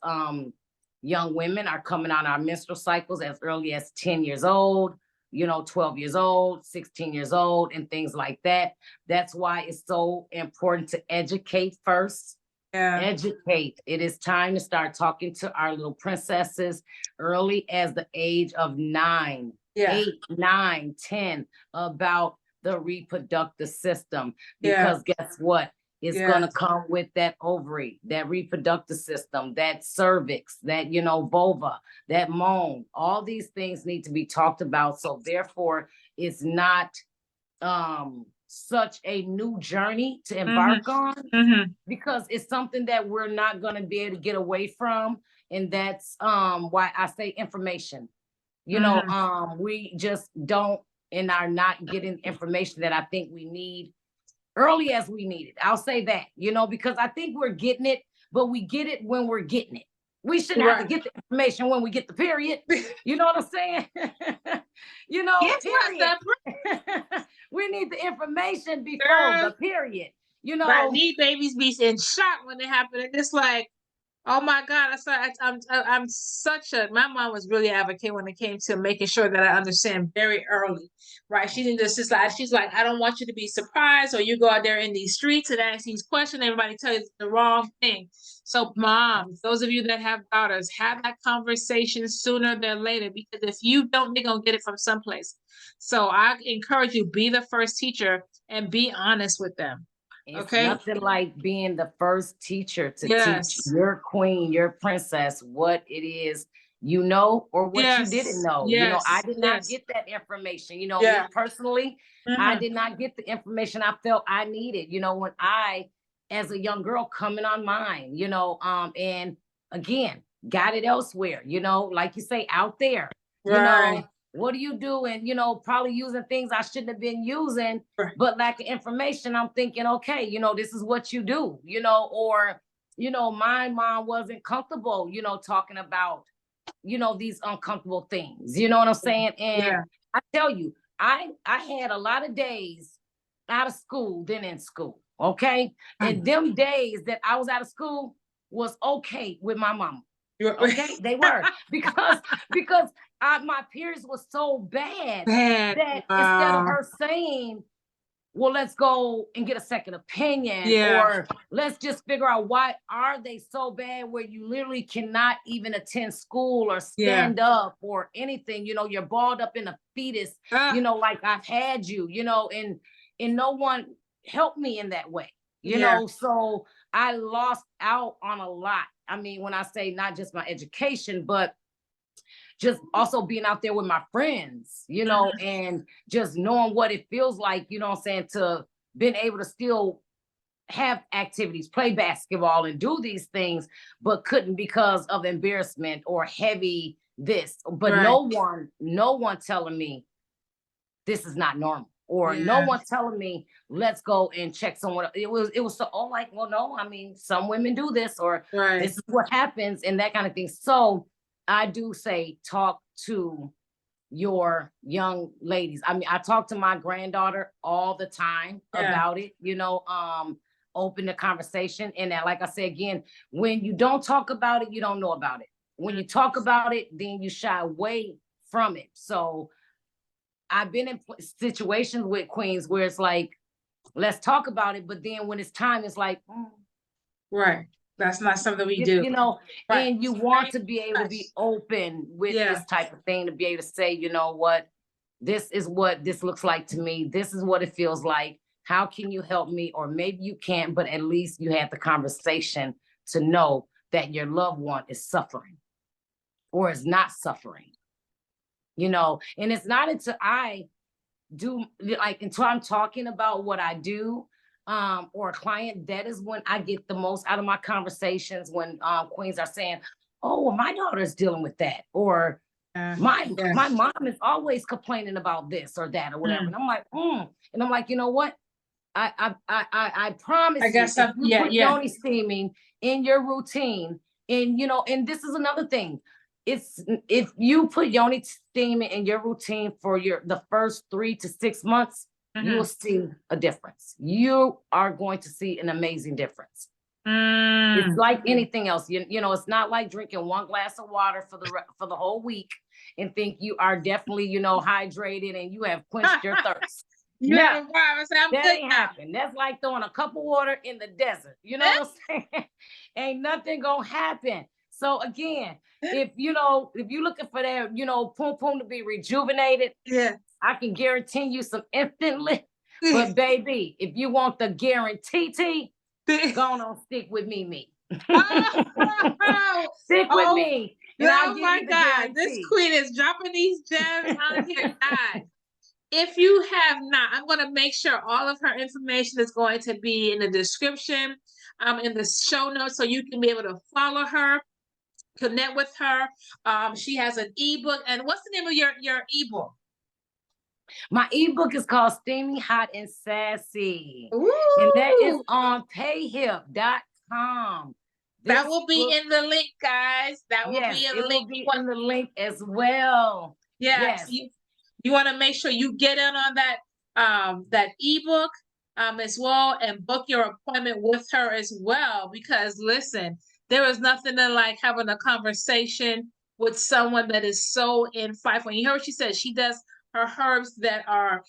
B: young women are coming on our menstrual cycles as early as 10 years old, 12 years old, 16 years old, and things like that. That's why it's so important to educate first. Yeah. Educate. It is time to start talking to our little princesses early as the age of 9. 8, 9, 10 about the reproductive system, because guess what? It's gonna come with that ovary, that reproductive system, that cervix, that vulva, that moan. All these things need to be talked about. So therefore, it's not such a new journey to embark on, because it's something that we're not gonna be able to get away from, and that's why I say information. We just don't and are not getting information that I think we need early as we need it. I'll say that, because I think we're getting it, but we get it when we're getting it. We shouldn't have to get the information when we get the period. You know what I'm saying? Period. We need the information before the period.
A: I need babies be in shock when they happen. And it's like, oh my God, I'm such a, my mom was really advocate when it came to making sure that I understand very early, right? She didn't just she's like, I don't want you to be surprised, or you go out there in these streets and ask these questions, everybody tell you the wrong thing. So moms, those of you that have daughters, have that conversation sooner than later, because if you don't, they're gonna get it from someplace. So I encourage you, be the first teacher and be honest with them.
B: It's nothing like being the first teacher to teach your queen, your princess, what it is or what you didn't know. I did not get that information. Me personally, I did not get the information I felt I needed, when I, as a young girl coming on mine, and again, got it elsewhere, like you say, out there, what do you do? And, probably using things I shouldn't have been using, but lack of information. I'm thinking, okay, this is what you do, or, my mom wasn't comfortable, talking about, these uncomfortable things, you know what I'm saying? And I tell you, I had a lot of days out of school than in school. Okay. And them days that I was out of school was okay with my mama. Okay, they were because my periods were so bad that instead of her saying, well, let's go and get a second opinion, or let's just figure out why are they so bad where you literally cannot even attend school or stand up or anything, you're balled up in a fetus, like I've had you, and no one help me in that way, you know? So I lost out on a lot. I mean, when I say not just my education, but just also being out there with my friends, you know, and just knowing what it feels like, you know what I'm saying, to being able to still have activities, play basketball and do these things, but couldn't because of embarrassment or heavy this. But no one telling me this is not normal, or no one telling me let's go and check someone. It was so, oh, like, well, no, I mean, some women do this, or this is what happens, and that kind of thing. So I do say talk to your young ladies. I mean, I talk to my granddaughter all the time about it, you know, open the conversation. And that, like I said, again, when you don't talk about it, you don't know about it. When you talk about it, then you shy away from it. So I've been in situations with queens where it's like, let's talk about it. But then when it's time, it's like,
A: that's not something we do.
B: You know, and you want to be able to be open with this type of thing, to be able to say, you know what, this is what this looks like to me. This is what it feels like. How can you help me? Or maybe you can't, but at least you had the conversation to know that your loved one is suffering or is not suffering, you know. And it's not until I do, like, until I'm talking about what I do, or a client, that is when I get the most out of my conversations, when queens are saying, oh, well, my daughter's dealing with that, or my mom is always complaining about this or that or whatever. And I'm like, and I'm like, you know what? I promise you, if you put Yoni steaming in your routine, and you know, and this is another thing. It's, if you put Yoni steaming in your routine for the first 3 to 6 months, you will see a difference. You are going to see an amazing difference. It's like anything else. You know, it's not like drinking 1 glass of water for the whole week and think you are definitely, you know, hydrated and you have quenched your thirst.
A: That
B: ain't happen. That's like throwing a cup of water in the desert. You know what I'm saying? Ain't nothing gonna happen. So again, if you looking for that, you know, poom poom to be rejuvenated, I can guarantee you some instantly. But baby, if you want the guarantee, go on, stick with me. Stick with me.
A: Oh my God, this queen is dropping these gems on here, guys. If you have not, I'm going to make sure all of her information is going to be in the description, in the show notes, so you can be able to follow her, connect with her. She has an ebook. And what's the name of your ebook?
B: My ebook is called Steamy, Hot, and Sassy.
A: Ooh.
B: And that is on payhip.com.
A: That will be in the link, guys. That will be in the link.
B: Will be in the link as well.
A: Yes. You want to make sure you get in on that ebook as well, and book your appointment with her as well. Because listen, there is nothing like having a conversation with someone that is so insightful. You heard what she said. She does her herbs that are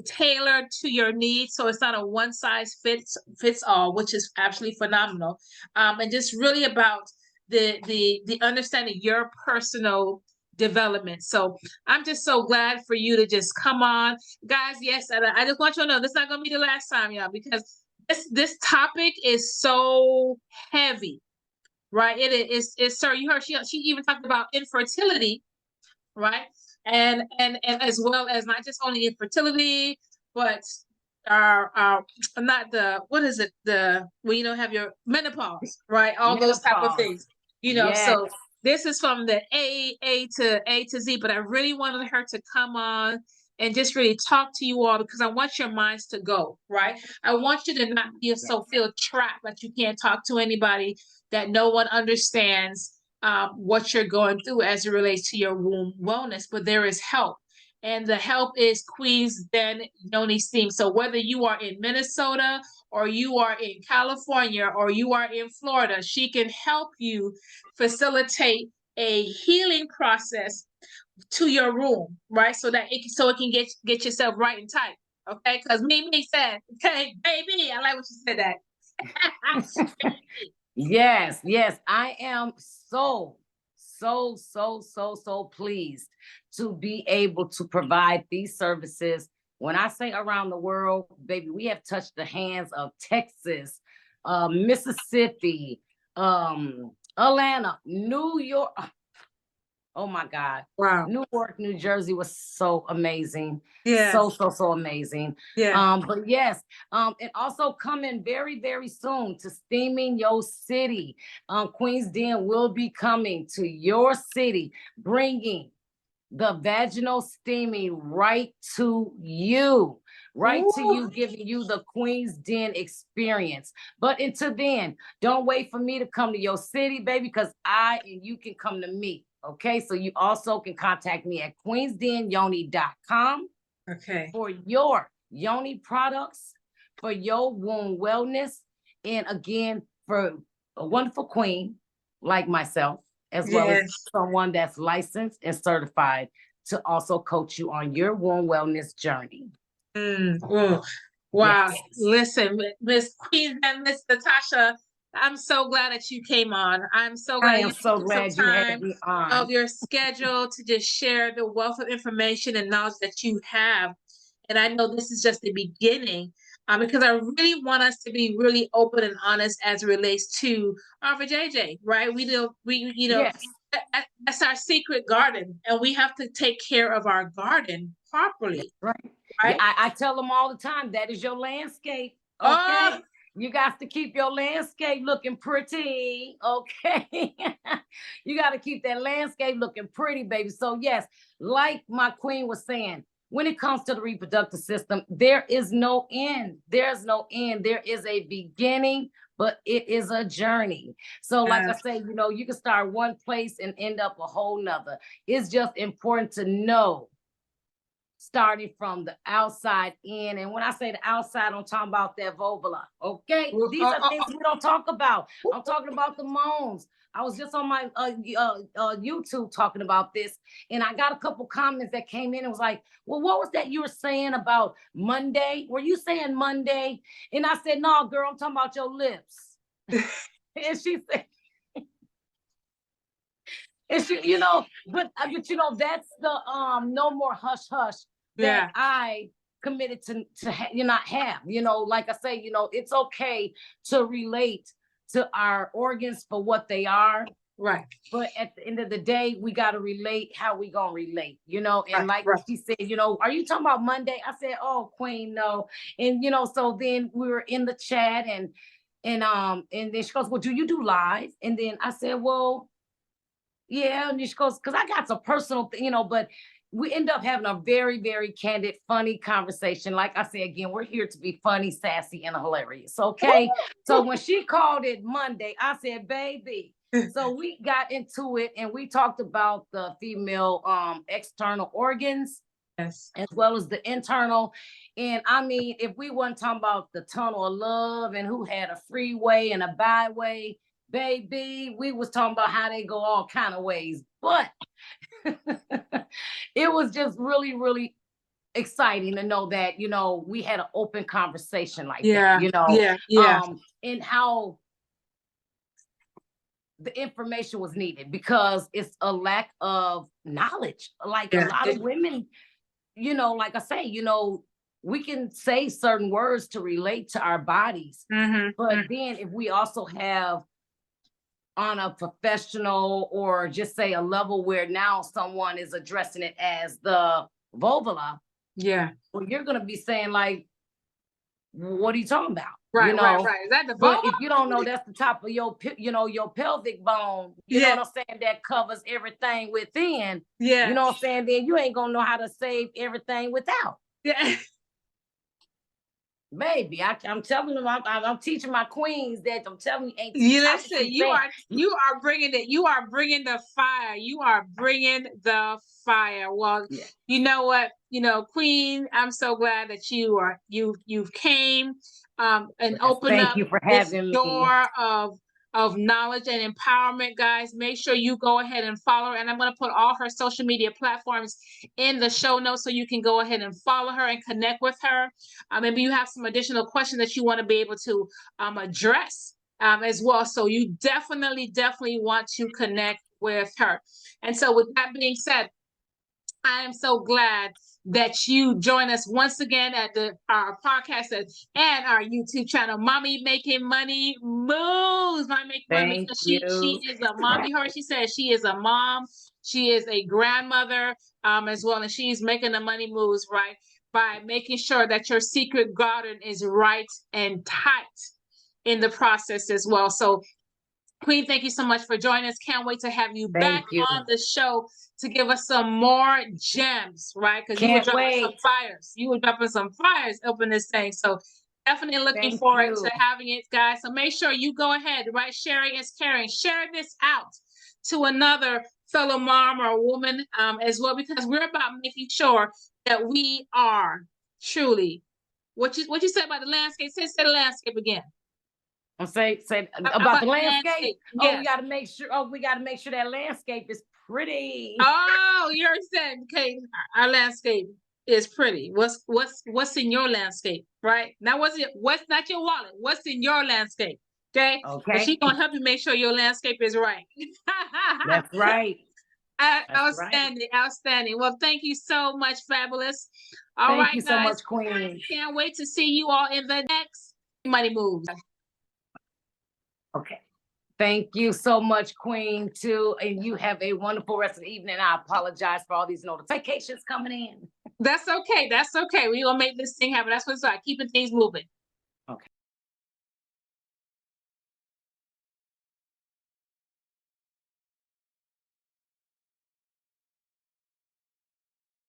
A: tailored to your needs, so it's not a one size fits all, which is absolutely phenomenal. And just really about the understanding your personal development. So I'm just so glad for you to just come on, guys. Yes, and I just want you to know this is not going to be the last time, y'all, because this topic is so heavy, right? It is. Sir, you heard she even talked about infertility, right? And as well as not just only infertility, but our not the, what is it, the when you don't have your menopause, right? All those type of things, you know. So this is from the A to Z, but I really wanted her to come on and just really talk to you all, because I want your minds to go, right? I want you to not feel trapped that you can't talk to anybody, that no one understands what you're going through as it relates to your womb wellness. But there is help, and the help is Queen's Den Yoni Steam. So whether you are in Minnesota, or you are in California, or you are in Florida, she can help you facilitate a healing process to your room, right? So that it can get yourself right and tight. Okay, because me said, okay, baby, I like what you said that.
B: Yes, I am so pleased to be able to provide these services When I say around the world, baby, we have touched the hands of Texas, Mississippi, Atlanta, New York. Oh my God.
A: Wow.
B: New York, New Jersey was so amazing.
A: Yeah.
B: So amazing.
A: Yeah.
B: But yes, and also coming very, very soon to Steaming Your City. Queen's Den will be coming to your city, bringing the vaginal steaming right to you, giving you the Queen's Den experience. But until then, don't wait for me to come to your city, baby, because I and you can come to me. Okay, so you also can contact me at queensdenyoni.com.
A: Okay.
B: For your Yoni products, for your wound wellness, and again, for a wonderful queen like myself, as well as someone that's licensed and certified to also coach you on your wound wellness journey.
A: Wow. Yes. Listen, Miss Queen and Miss Latash, I'm so glad that you came on. I'm so glad you took some time of your schedule to just share the wealth of information and knowledge that you have. And I know this is just the beginning, because I really want us to be really open and honest as it relates to our JJ, right? That's our secret garden, and we have to take care of our garden properly.
B: Right. Yeah, I tell them all the time, that is your landscape. Okay. You got to keep your landscape looking pretty. Okay. You got to keep that landscape looking pretty, baby. So yes, like my queen was saying, when it comes to the reproductive system, there is no end. There's no end. There is a beginning, but it is a journey. So like I say, you can start one place and end up a whole nother. It's just important to know, starting from the outside in. And when I say the outside, I'm talking about that vulva. Okay. These are things we don't talk about. I'm talking about the moans. I was just on my YouTube talking about this, and I got a couple comments that came in and was like, well, what was that you were saying about Monday? Were you saying Monday? And I said, no, girl, I'm talking about your lips. And she said, and she, but that's the no more hush hush that I committed to not have. Like I say, it's okay to relate to our organs for what they are.
A: Right.
B: But at the end of the day, we got to relate how we going to relate, and she said, are you talking about Monday? I said, oh, Queen, no. And, so then we were in the chat and then she goes, well, do you do live? And then I said, well, yeah. And she goes, because I got some personal, but we end up having a very, very candid, funny conversation. Like I said, again, we're here to be funny, sassy, and hilarious. Okay. So when she called it Monday, I said, baby. So we got into it and we talked about the female external organs, as well as the internal. And I mean, if we weren't talking about the tunnel of love and who had a freeway and a byway, baby, we was talking about how they go all kind of ways. But it was just really, really exciting to know that, we had an open conversation like that, and how the information was needed, because it's a lack of knowledge. Like a lot of women, like I say, we can say certain words to relate to our bodies, but then if we also have on a professional, or just say a level where now someone is addressing it as the vulva, well, you're going to be saying like, what are you talking about?
A: Right. Is that the vulva?
B: But if you don't know, that's the top of your, your pelvic bone, you know what I'm saying, that covers everything within, you know what I'm saying, then you ain't going to know how to save everything without.
A: Yeah.
B: Baby, I'm telling them, I'm teaching my queens that I'm telling you.
A: Listen, you are bringing it. You are bringing the fire. You are bringing the fire. Well, you know what, Queen, I'm so glad that you've came and opened up this door of knowledge and empowerment. Guys, make sure you go ahead and follow her. And I'm going to put all her social media platforms in the show notes so you can go ahead and follow her and connect with her. Maybe you have some additional questions that you want to be able to address as well. So you definitely want to connect with her. And so with that being said, I am so glad that you join us once again at our podcast and our YouTube channel, Mommy Making Money Moves. Mommy Making Money
B: Thank
A: because she
B: you.
A: is a mom. You heard she said she is a mom. She is a grandmother as well, and she's making the money moves right by making sure that your secret garden is right and tight in the process as well. So Queen, thank you so much for joining us. Can't wait to have you back
B: Thank you.
A: on the show to give us some more gems, right? Because you were
B: Can't
A: dropping some
B: wait.
A: fires. You were dropping some fires up in this thing. So definitely looking
B: Thank
A: forward
B: you.
A: to having it, guys. So make sure you go ahead, right? Sharing is caring. Share this out to another fellow mom or woman as well, because we're about making sure that we are truly what you said about the landscape. Say the landscape again.
B: Say about the landscape.
A: Yes.
B: Oh, we gotta make sure. Oh, we gotta make sure that landscape is pretty.
A: Oh, you're saying, okay, our landscape is pretty. What's in your landscape, right? Now, what's not your wallet? What's in your landscape? Okay.
B: Okay.
A: And she's gonna help you make sure your landscape is right.
B: That's right.
A: Outstanding, outstanding. Well, thank you so much, Fabulous. All
B: thank
A: right,
B: you
A: guys.
B: so much, Queen.
A: Can't wait to see you all in the next Money Moves.
B: Okay. Thank you so much, Queen, too. And you have a wonderful rest of the evening. I apologize for all these notifications coming in.
A: That's okay. That's okay. We're gonna make this thing happen. That's what's like, keeping things moving.